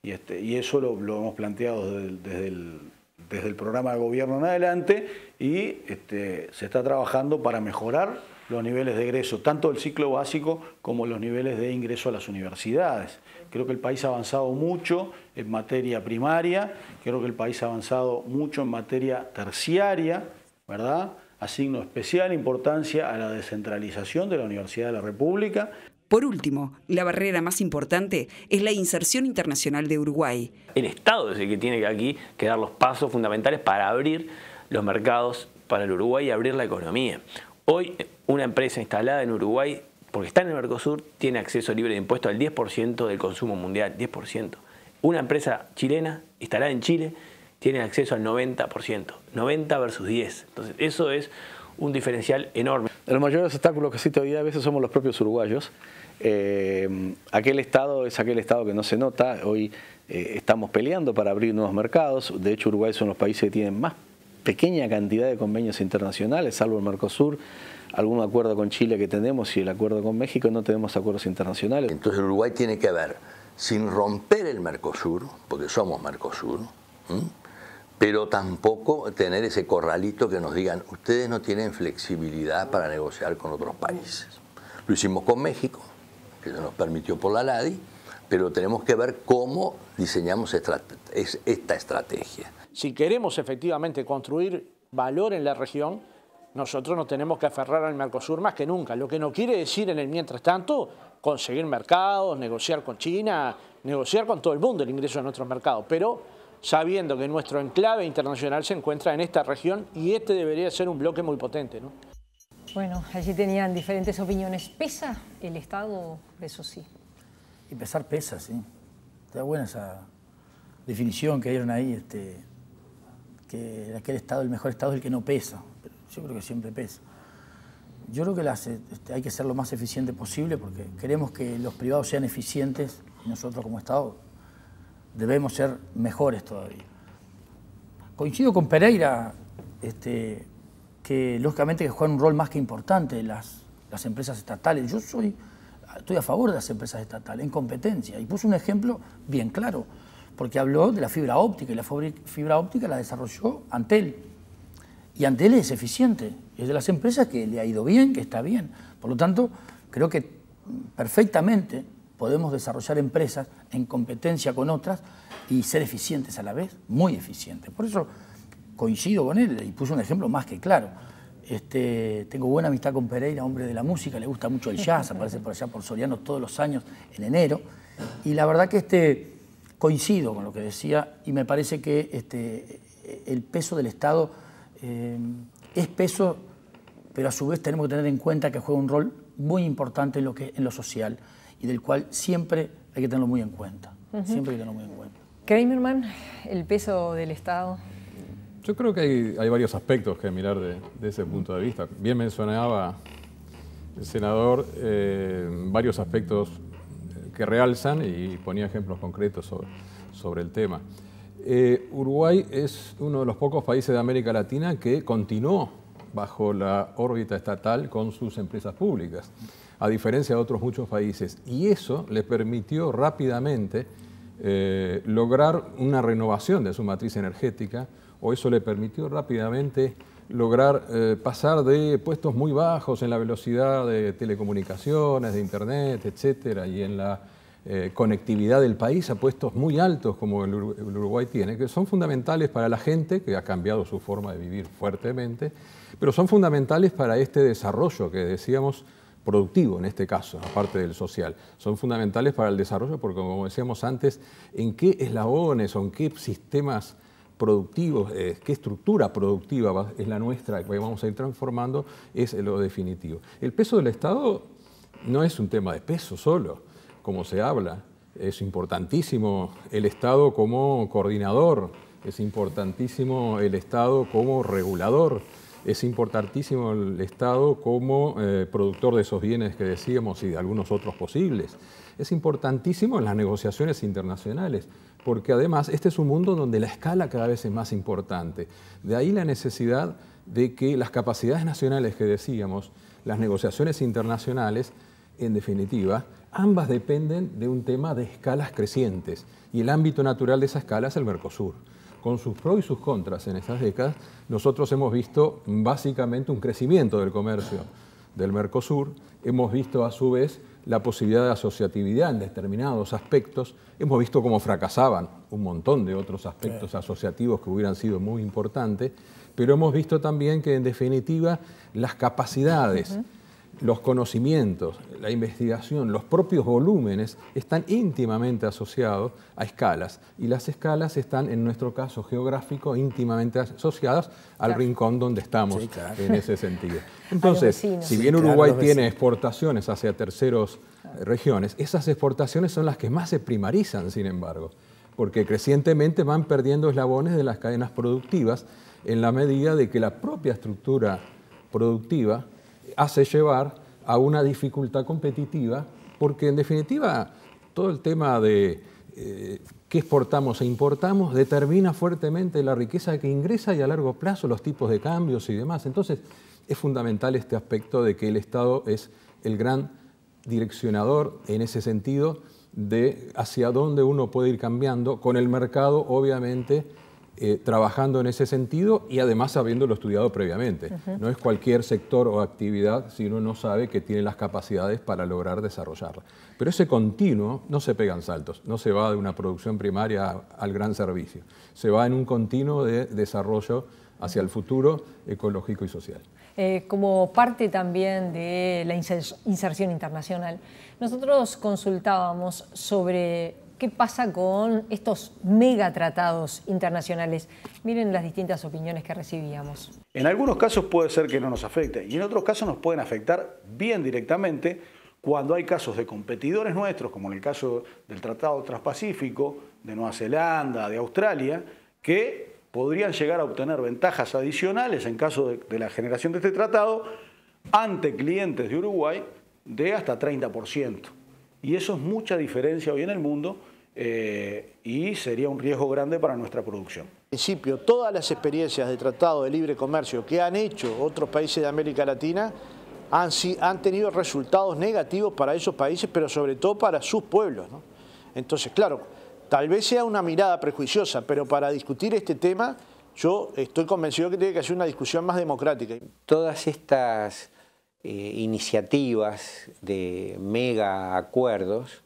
Y eso lo hemos planteado desde el programa de gobierno en adelante y se está trabajando para mejorar los niveles de egreso, tanto del ciclo básico como los niveles de ingreso a las universidades. Creo que el país ha avanzado mucho en materia primaria, creo que el país ha avanzado mucho en materia terciaria, ¿verdad? Asigno especial importancia a la descentralización de la Universidad de la República. Por último, la barrera más importante es la inserción internacional de Uruguay. El Estado es el que tiene aquí que dar los pasos fundamentales para abrir los mercados para el Uruguay y abrir la economía. Hoy una empresa instalada en Uruguay, porque está en el Mercosur, tiene acceso libre de impuestos al 10% del consumo mundial, 10%. Una empresa chilena instalada en Chile tiene acceso al 90%, 90 versus 10. Entonces eso es un diferencial enorme. Los mayores obstáculos que sí todavía a veces somos los propios uruguayos. Aquel Estado es aquel Estado que no se nota. Hoy estamos peleando para abrir nuevos mercados. De hecho, Uruguay son los países que tienen más pequeña cantidad de convenios internacionales, salvo el Mercosur, algún acuerdo con Chile que tenemos y el acuerdo con México, no tenemos acuerdos internacionales. Entonces Uruguay tiene que ver, sin romper el Mercosur, porque somos Mercosur, pero tampoco tener ese corralito que nos digan, ustedes no tienen flexibilidad para negociar con otros países. Lo hicimos con México, que se nos permitió por la LADI, pero tenemos que ver cómo diseñamos esta estrategia. Si queremos efectivamente construir valor en la región, nosotros nos tenemos que aferrar al Mercosur más que nunca. Lo que no quiere decir en el mientras tanto conseguir mercados, negociar con China, negociar con todo el mundo el ingreso a nuestros mercados, pero sabiendo que nuestro enclave internacional se encuentra en esta región y este debería ser un bloque muy potente, ¿no? Bueno, allí tenían diferentes opiniones. ¿Pesa el Estado? Eso sí. Y pesar pesa, sí. Está buena esa definición que dieron ahí, que aquel Estado, el mejor Estado es el que no pesa. Pero yo creo que siempre pesa. Yo creo que hay que ser lo más eficiente posible porque queremos que los privados sean eficientes y nosotros como Estado debemos ser mejores todavía. Coincido con Pereira, que lógicamente que juegan un rol más que importante las empresas estatales. Yo estoy a favor de las empresas estatales, en competencia, y puse un ejemplo bien claro, porque habló de la fibra óptica, y la fibra óptica la desarrolló Antel, y Antel es eficiente, es de las empresas que le ha ido bien, que está bien. Por lo tanto, creo que perfectamente podemos desarrollar empresas en competencia con otras y ser eficientes a la vez, muy eficientes. Por eso coincido con él y puse un ejemplo más que claro. Tengo buena amistad con Pereira, hombre de la música, le gusta mucho el jazz, aparece por allá por Soriano todos los años en enero. Y la verdad que coincido con lo que decía y me parece que el peso del Estado Es peso, pero a su vez tenemos que tener en cuenta que juega un rol muy importante en lo social y del cual siempre hay que tenerlo muy en cuenta. Siempre hay que tenerlo muy en cuenta. Kramerman, el peso del Estado. Yo creo que hay varios aspectos que mirar de ese punto de vista. Bien mencionaba el senador varios aspectos que realzan y ponía ejemplos concretos sobre el tema. Uruguay es uno de los pocos países de América Latina que continuó bajo la órbita estatal con sus empresas públicas, a diferencia de otros muchos países. Y eso le permitió rápidamente lograr una renovación de su matriz energética, o eso le permitió rápidamente lograr pasar de puestos muy bajos en la velocidad de telecomunicaciones, de internet, etcétera, y en la conectividad del país a puestos muy altos como el Uruguay tiene, que son fundamentales para la gente, que ha cambiado su forma de vivir fuertemente, pero son fundamentales para este desarrollo que decíamos productivo en este caso, aparte del social. Son fundamentales para el desarrollo porque, como decíamos antes, en qué eslabones o en qué sistemas productivos, qué estructura productiva es la nuestra que vamos a ir transformando, es lo definitivo. El peso del Estado no es un tema de peso solo, como se habla. Es importantísimo el Estado como coordinador, es importantísimo el Estado como regulador, es importantísimo el Estado como productor de esos bienes que decíamos y de algunos otros posibles. Es importantísimo en las negociaciones internacionales, porque además este es un mundo donde la escala cada vez es más importante. De ahí la necesidad de que las capacidades nacionales que decíamos, las negociaciones internacionales, en definitiva, ambas dependen de un tema de escalas crecientes, y el ámbito natural de esa escala es el Mercosur. Con sus pros y sus contras en estas décadas, nosotros hemos visto básicamente un crecimiento del comercio del Mercosur, hemos visto a su vez la posibilidad de asociatividad en determinados aspectos, hemos visto cómo fracasaban un montón de otros aspectos asociativos que hubieran sido muy importantes, pero hemos visto también que en definitiva las capacidades, los conocimientos, la investigación, los propios volúmenes están íntimamente asociados a escalas, y las escalas están, en nuestro caso geográfico, íntimamente asociadas al rincón donde estamos en ese sentido. Entonces, si bien Uruguay tiene exportaciones hacia terceras regiones, esas exportaciones son las que más se primarizan, sin embargo, porque crecientemente van perdiendo eslabones de las cadenas productivas en la medida de que la propia estructura productiva hace llevar a una dificultad competitiva, porque en definitiva todo el tema de qué exportamos e importamos determina fuertemente la riqueza que ingresa y a largo plazo los tipos de cambios y demás. Entonces es fundamental este aspecto de que el Estado es el gran direccionador en ese sentido de hacia dónde uno puede ir cambiando, con el mercado obviamente trabajando en ese sentido y además habiéndolo estudiado previamente. No es cualquier sector o actividad si uno no sabe que tiene las capacidades para lograr desarrollarla. Pero ese continuo no se pegan saltos, no se va de una producción primaria al gran servicio, se va en un continuo de desarrollo hacia el futuro ecológico y social. Como parte también de la inserción internacional, nosotros consultábamos sobre qué pasa con estos megatratados internacionales. Miren las distintas opiniones que recibíamos. En algunos casos puede ser que no nos afecte y en otros casos nos pueden afectar bien directamente cuando hay casos de competidores nuestros, como en el caso del Tratado Transpacífico, de Nueva Zelanda, de Australia, que podrían llegar a obtener ventajas adicionales en caso de la generación de este tratado ante clientes de Uruguay de hasta 30%. Y eso es mucha diferencia hoy en el mundo y sería un riesgo grande para nuestra producción. En principio, todas las experiencias de tratado de libre comercio que han hecho otros países de América Latina han tenido resultados negativos para esos países, pero sobre todo para sus pueblos, ¿no? Entonces, claro, tal vez sea una mirada prejuiciosa, pero para discutir este tema yo estoy convencido que tiene que ser una discusión más democrática. Todas estas iniciativas de mega acuerdos,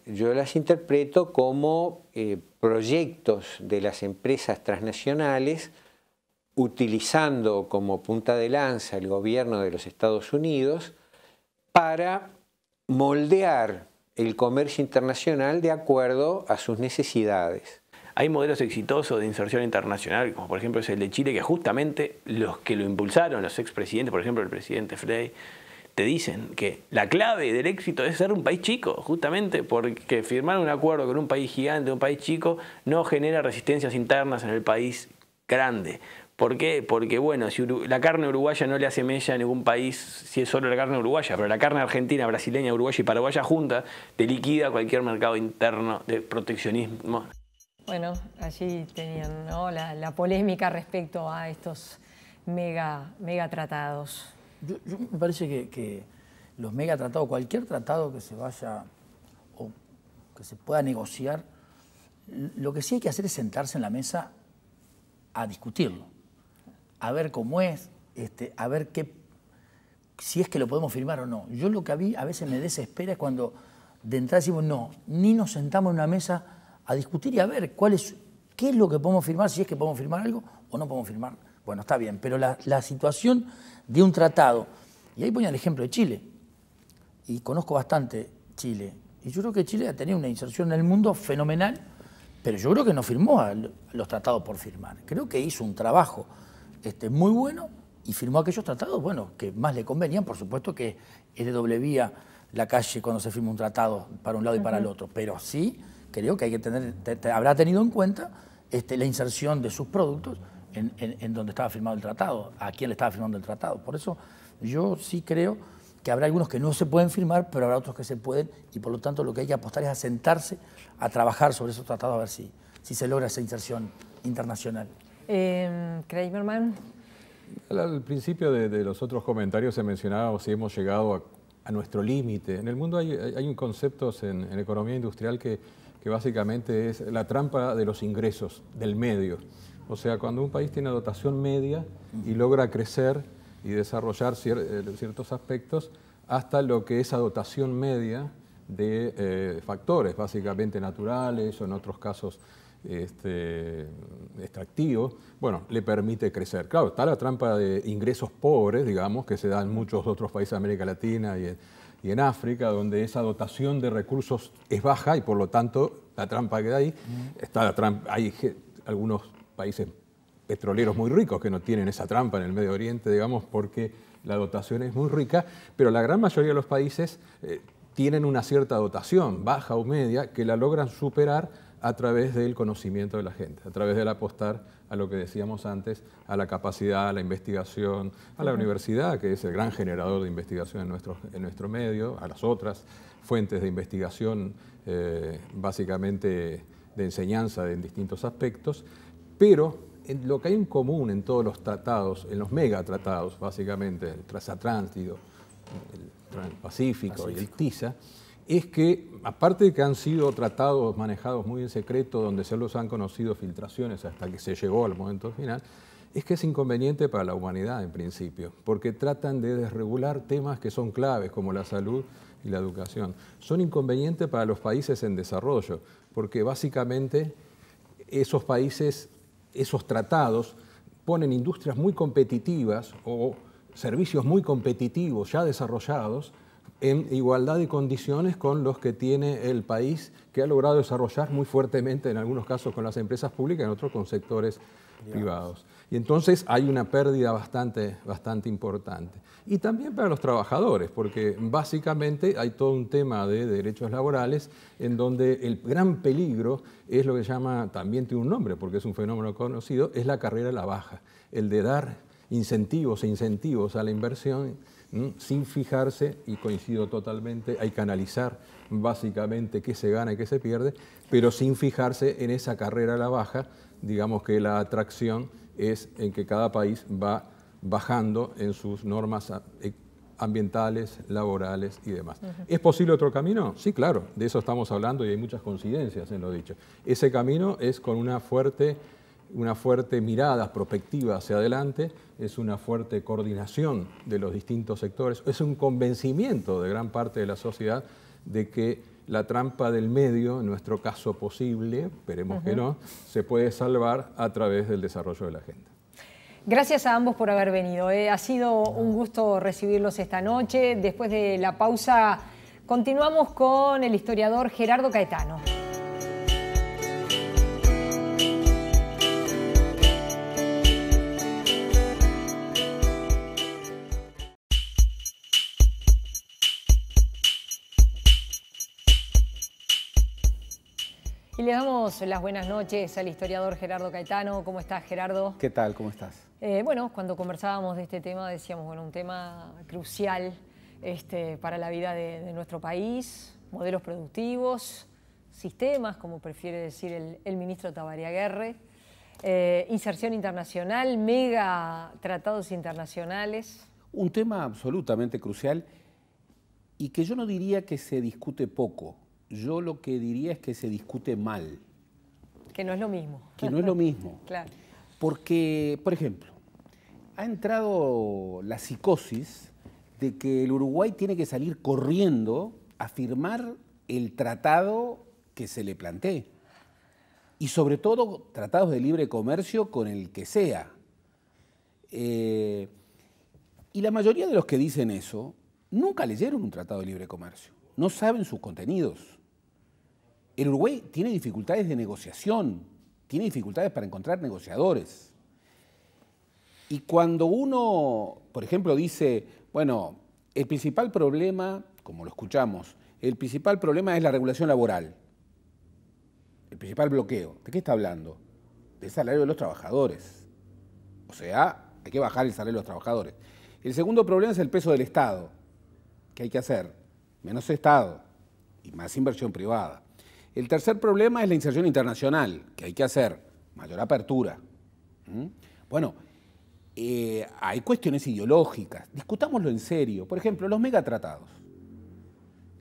yo las interpreto como proyectos de las empresas transnacionales utilizando como punta de lanza el gobierno de los Estados Unidos para moldear el comercio internacional de acuerdo a sus necesidades. Hay modelos exitosos de inserción internacional, como por ejemplo es el de Chile, que justamente los que lo impulsaron, los expresidentes, por ejemplo el presidente Frei, te dicen que la clave del éxito es ser un país chico, justamente porque firmar un acuerdo con un país gigante, un país chico, no genera resistencias internas en el país grande. ¿Por qué? Porque, bueno, si la carne uruguaya no le hace mella a ningún país, si es solo la carne uruguaya, pero la carne argentina, brasileña, uruguaya y paraguaya junta, te liquida cualquier mercado interno de proteccionismo. Bueno, allí tenían, ¿no?, la polémica respecto a estos megatratados. Yo me parece que los megatratados, cualquier tratado que se vaya o que se pueda negociar, lo que sí hay que hacer es sentarse en la mesa a discutirlo, a ver cómo es, a ver si es que lo podemos firmar o no. Yo lo que a veces me desespera es cuando de entrada decimos no, ni nos sentamos en una mesa a discutir y a ver qué es lo que podemos firmar, si es que podemos firmar algo o no podemos firmar. Bueno, está bien, pero la situación de un tratado, y ahí ponía el ejemplo de Chile, y conozco bastante Chile, y yo creo que Chile ha tenido una inserción en el mundo fenomenal, pero yo creo que no firmó los tratados por firmar. Creo que hizo un trabajo muy bueno y firmó aquellos tratados, bueno, que más le convenían. Por supuesto que es de doble vía la calle cuando se firma un tratado para un lado y para el otro, pero sí creo que hay que habrá tenido en cuenta la inserción de sus productos en donde estaba firmado el tratado, a quién le estaba firmando el tratado. Por eso yo sí creo que habrá algunos que no se pueden firmar, pero habrá otros que se pueden, y por lo tanto lo que hay que apostar es a sentarse, a trabajar sobre esos tratados, a ver si se logra esa inserción internacional. Kramerman. Al principio de los otros comentarios se mencionaba si hemos llegado a nuestro límite. En el mundo hay un concepto en economía industrial que básicamente es la trampa de los ingresos, del medio. O sea, cuando un país tiene dotación media y logra crecer y desarrollar ciertos aspectos hasta lo que esa dotación media de factores, básicamente naturales o en otros casos extractivos, bueno, le permite crecer. Claro, está la trampa de ingresos pobres, digamos, que se da en muchos otros países de América Latina y en África, donde esa dotación de recursos es baja y por lo tanto la trampa queda ahí. Está la trampa, hay algunos países petroleros muy ricos que no tienen esa trampa en el Medio Oriente, digamos, porque la dotación es muy rica, pero la gran mayoría de los países tienen una cierta dotación, baja o media, que la logran superar a través del conocimiento de la gente, a través del apostar a lo que decíamos antes, a la capacidad, a la investigación, a la universidad, que es el gran generador de investigación en nuestro medio, a las otras fuentes de investigación, básicamente de enseñanza en distintos aspectos, pero lo que hay en común en todos los tratados, en los megatratados, básicamente, el transatlántico, el Transpacífico y el TISA, es que, aparte de que han sido tratados manejados muy en secreto, donde solo se han conocido filtraciones hasta que se llegó al momento final, es que es inconveniente para la humanidad en principio, porque tratan de desregular temas que son claves, como la salud y la educación. Son inconvenientes para los países en desarrollo, porque básicamente esos países, esos tratados, ponen industrias muy competitivas o servicios muy competitivos ya desarrollados en igualdad de condiciones con los que tiene el país que ha logrado desarrollar muy fuertemente, en algunos casos con las empresas públicas, en otros con sectores privados. Y entonces hay una pérdida bastante importante. Y también para los trabajadores, porque básicamente hay todo un tema de derechos laborales en donde el gran peligro es lo que se llama, también tiene un nombre porque es un fenómeno conocido, es la carrera a la baja, el de dar incentivos a la inversión sin fijarse, y coincido totalmente, hay que analizar básicamente qué se gana y qué se pierde, pero sin fijarse en esa carrera a la baja. Digamos que la atracción es en que cada país va bajando en sus normas ambientales, laborales y demás. ¿Es posible otro camino? Sí, claro, de eso estamos hablando y hay muchas coincidencias en lo dicho. Ese camino es con una fuerte mirada prospectiva hacia adelante, es una fuerte coordinación de los distintos sectores, es un convencimiento de gran parte de la sociedad de que la trampa del medio, en nuestro caso posible, esperemos que no, se puede salvar a través del desarrollo de la agenda. Gracias a ambos por haber venido. Ha sido un gusto recibirlos esta noche. Después de la pausa, continuamos con el historiador Gerardo Caetano. Y le damos las buenas noches al historiador Gerardo Caetano. ¿Cómo estás, Gerardo? ¿Qué tal? ¿Cómo estás? Bueno, cuando conversábamos de este tema decíamos, bueno, un tema crucial para la vida de nuestro país, modelos productivos, sistemas, como prefiere decir el ministro Tabariaguerre, inserción internacional, mega tratados internacionales. Un tema absolutamente crucial y que yo no diría que se discute poco. Yo lo que diría es que se discute mal. Que no es lo mismo. Que no es lo mismo. Claro. Porque, por ejemplo, ha entrado la psicosis de que el Uruguay tiene que salir corriendo a firmar el tratado que se le plantee. Y sobre todo, tratados de libre comercio con el que sea. Y la mayoría de los que dicen eso nunca leyeron un tratado de libre comercio. No saben sus contenidos. El Uruguay tiene dificultades de negociación, tiene dificultades para encontrar negociadores. Y cuando uno, por ejemplo, dice, bueno, el principal problema, como lo escuchamos, el principal problema es la regulación laboral, el principal bloqueo. ¿De qué está hablando? Del salario de los trabajadores. O sea, hay que bajar el salario de los trabajadores. El segundo problema es el peso del Estado. ¿Qué hay que hacer? Menos Estado y más inversión privada. El tercer problema es la inserción internacional, que hay que hacer, mayor apertura. Bueno, hay cuestiones ideológicas, discutámoslo en serio. Por ejemplo, los megatratados.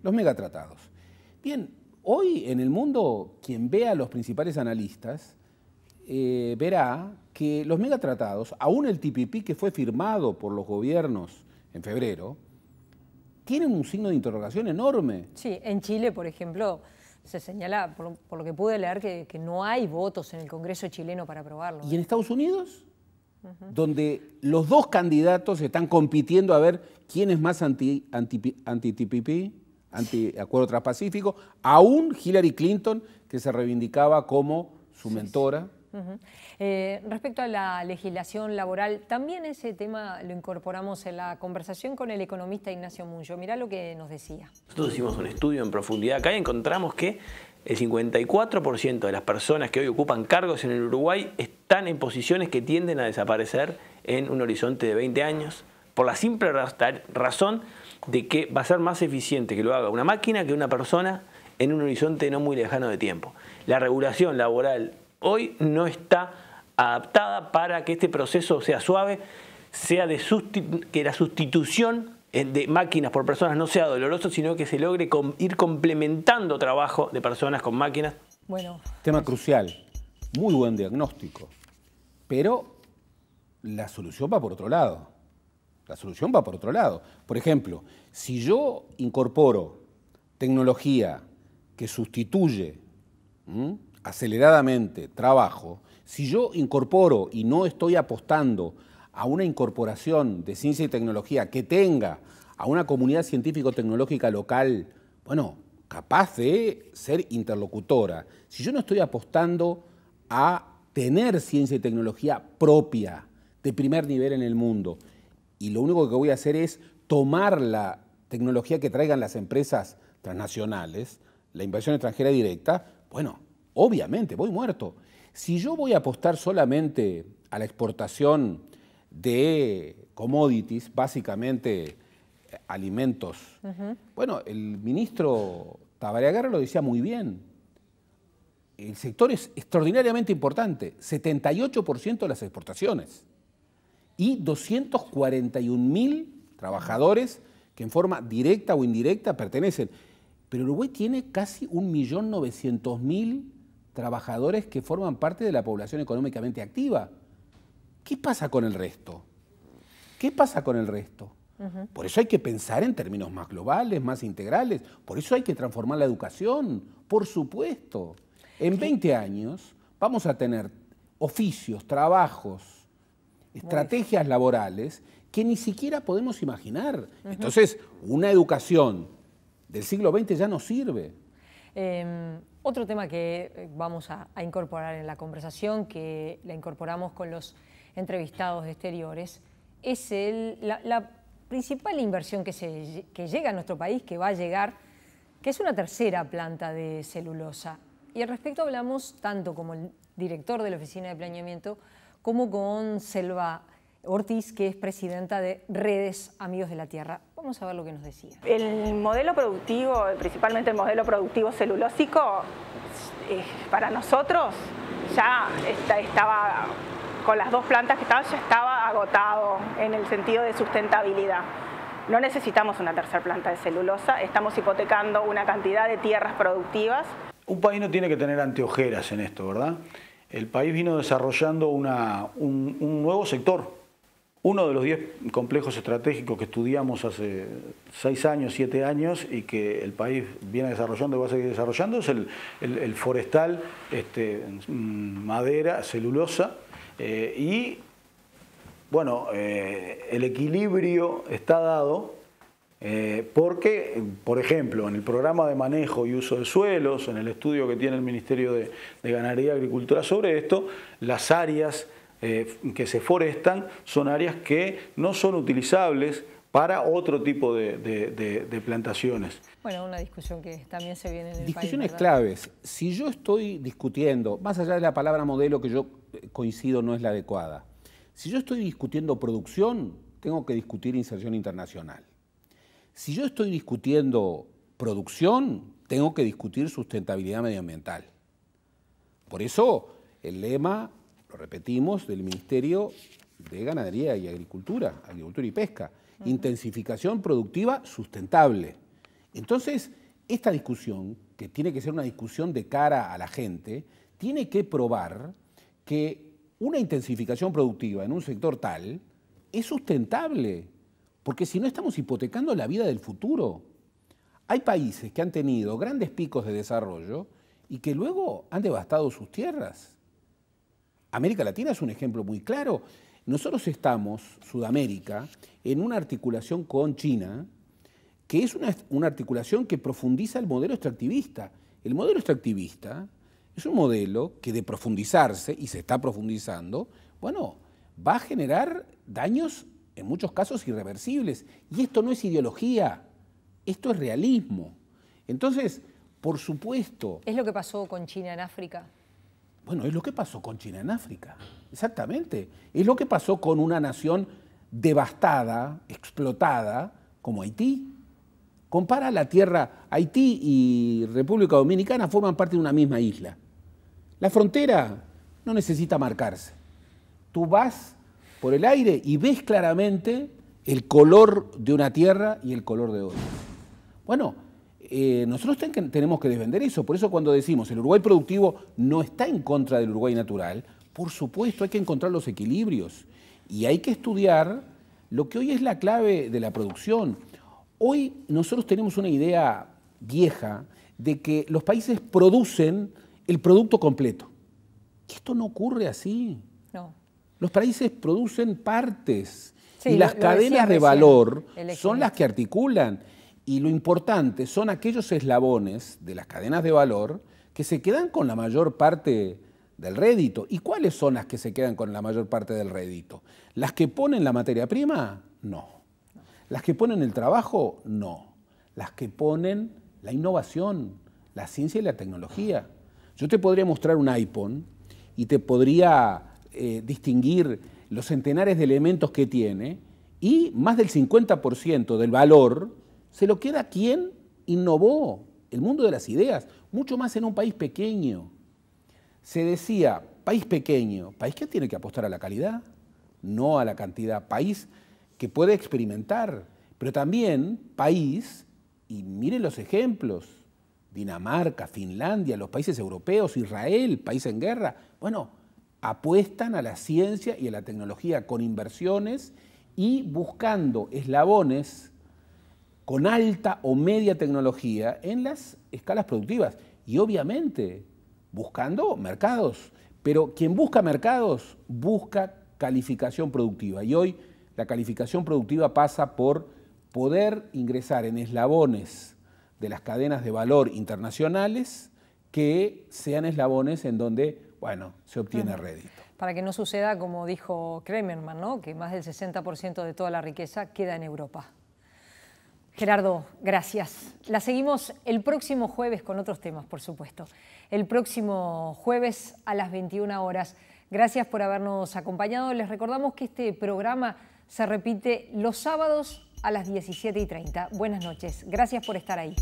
Los megatratados. Bien, hoy en el mundo, quien vea a los principales analistas, verá que los megatratados, aún el TPP que fue firmado por los gobiernos en febrero, tienen un signo de interrogación enorme. Sí, en Chile, por ejemplo, se señala, por lo que pude leer, que no hay votos en el Congreso chileno para aprobarlo. ¿Y en Estados Unidos? Donde los dos candidatos están compitiendo a ver quién es más anti-TPP, anti-acuerdo transpacífico, aún Hillary Clinton, que se reivindicaba como su mentora. Respecto a la legislación laboral, también ese tema lo incorporamos en la conversación con el economista Ignacio Munyo. Mirá lo que nos decía. Nosotros hicimos un estudio en profundidad acá y encontramos que el 54% de las personas que hoy ocupan cargos en el Uruguay están en posiciones que tienden a desaparecer en un horizonte de 20 años, por la simple razón de que va a ser más eficiente que lo haga una máquina que una persona en un horizonte no muy lejano de tiempo. La regulación laboral hoy no está adaptada para que este proceso sea suave, sea que la sustitución de máquinas por personas no sea doloroso, sino que se logre ir complementando trabajo de personas con máquinas. Bueno. Tema crucial, muy buen diagnóstico, pero la solución va por otro lado. La solución va por otro lado. Por ejemplo, si yo incorporo tecnología que sustituye aceleradamente trabajo, si yo incorporo y no estoy apostando a una incorporación de ciencia y tecnología que tenga a una comunidad científico-tecnológica local, bueno, capaz de ser interlocutora, si yo no estoy apostando a tener ciencia y tecnología propia, de primer nivel en el mundo, y lo único que voy a hacer es tomar la tecnología que traigan las empresas transnacionales, la inversión extranjera directa, bueno, obviamente voy muerto. Si yo voy a apostar solamente a la exportación de commodities, básicamente alimentos, bueno, el ministro Tabariaguerre lo decía muy bien. El sector es extraordinariamente importante, 78% de las exportaciones y 241.000 trabajadores que en forma directa o indirecta pertenecen. Pero Uruguay tiene casi 1.900.000 trabajadores que forman parte de la población económicamente activa. ¿Qué pasa con el resto? ¿Qué pasa con el resto? Por eso hay que pensar en términos más globales, más integrales. Por eso hay que transformar la educación, por supuesto. En 20 años vamos a tener oficios, trabajos, estrategias laborales que ni siquiera podemos imaginar. Entonces, una educación del siglo XX ya no sirve. Otro tema que vamos a incorporar en la conversación, que la incorporamos con los entrevistados de Exteriores, es la principal inversión que llega a nuestro país, que va a llegar, que es una tercera planta de celulosa. Y al respecto hablamos tanto como el director de la Oficina de Planeamiento como con Selva Ortiz, que es presidenta de Redes Amigos de la Tierra. Vamos a ver lo que nos decía. El modelo productivo, principalmente el modelo productivo celulósico, para nosotros ya estaba, con las 2 plantas que estaban, ya estaba agotado en el sentido de sustentabilidad. No necesitamos una tercera planta de celulosa, estamos hipotecando una cantidad de tierras productivas. Un país no tiene que tener anteojeras en esto, ¿verdad? El país vino desarrollando un nuevo sector. Uno de los 10 complejos estratégicos que estudiamos hace 6 años, 7 años y que el país viene desarrollando y va a seguir desarrollando es el forestal, madera, celulosa y bueno, el equilibrio está dado porque, por ejemplo, en el programa de manejo y uso de suelos, en el estudio que tiene el Ministerio de Ganadería y Agricultura sobre esto, las áreas que se forestan son áreas que no son utilizables para otro tipo de plantaciones. Bueno, una discusión que también se viene en el Discusiones país, claves. Si yo estoy discutiendo, más allá de la palabra modelo que yo coincido no es la adecuada, si yo estoy discutiendo producción, tengo que discutir inserción internacional. Si yo estoy discutiendo producción, tengo que discutir sustentabilidad medioambiental. Por eso el lema, lo repetimos, del Ministerio de Ganadería y Agricultura y Pesca, intensificación productiva sustentable. Entonces, esta discusión, que tiene que ser una discusión de cara a la gente, tiene que probar que una intensificación productiva en un sector tal es sustentable, porque si no estamos hipotecando la vida del futuro. Hay países que han tenido grandes picos de desarrollo y que luego han devastado sus tierras. América Latina es un ejemplo muy claro. Nosotros estamos, Sudamérica, en una articulación con China, que es una articulación que profundiza el modelo extractivista. El modelo extractivista es un modelo que de profundizarse, y se está profundizando, bueno, va a generar daños en muchos casos irreversibles. Y esto no es ideología, esto es realismo. Entonces, por supuesto... ¿Es lo que pasó con China en África? Bueno, es lo que pasó con China en África, exactamente. Es lo que pasó con una nación devastada, explotada, como Haití. Compara la tierra, Haití y República Dominicana forman parte de una misma isla. La frontera no necesita marcarse. Tú vas por el aire y ves claramente el color de una tierra y el color de otra. Bueno, nosotros tenemos que defender eso. Por eso cuando decimos el Uruguay productivo no está en contra del Uruguay natural, por supuesto hay que encontrar los equilibrios y hay que estudiar lo que hoy es la clave de la producción. Hoy nosotros tenemos una idea vieja de que los países producen el producto completo. Y esto no ocurre así. No. Los países producen partes sí, y las cadenas de valor son las que articulan. Y lo importante son aquellos eslabones de las cadenas de valor que se quedan con la mayor parte del rédito. ¿Y cuáles son las que se quedan con la mayor parte del rédito? ¿Las que ponen la materia prima? No. ¿Las que ponen el trabajo? No. Las que ponen la innovación, la ciencia y la tecnología. Yo te podría mostrar un iPhone y te podría distinguir los centenares de elementos que tiene y más del 50% del valor se lo queda quien innovó el mundo de las ideas, mucho más en un país pequeño. Se decía, país pequeño, país que tiene que apostar a la calidad, no a la cantidad, país que puede experimentar, pero también país, y miren los ejemplos, Dinamarca, Finlandia, los países europeos, Israel, país en guerra, bueno, apuestan a la ciencia y a la tecnología con inversiones y buscando eslabones con alta o media tecnología en las escalas productivas y obviamente buscando mercados. Pero quien busca mercados busca calificación productiva y hoy la calificación productiva pasa por poder ingresar en eslabones de las cadenas de valor internacionales que sean eslabones en donde, bueno, se obtiene rédito. Para que no suceda como dijo Kremerman, ¿no? Que más del 60% de toda la riqueza queda en Europa. Gerardo, gracias. La seguimos el próximo jueves con otros temas, por supuesto. El próximo jueves a las 21 horas. Gracias por habernos acompañado. Les recordamos que este programa se repite los sábados a las 17:30. Buenas noches. Gracias por estar ahí.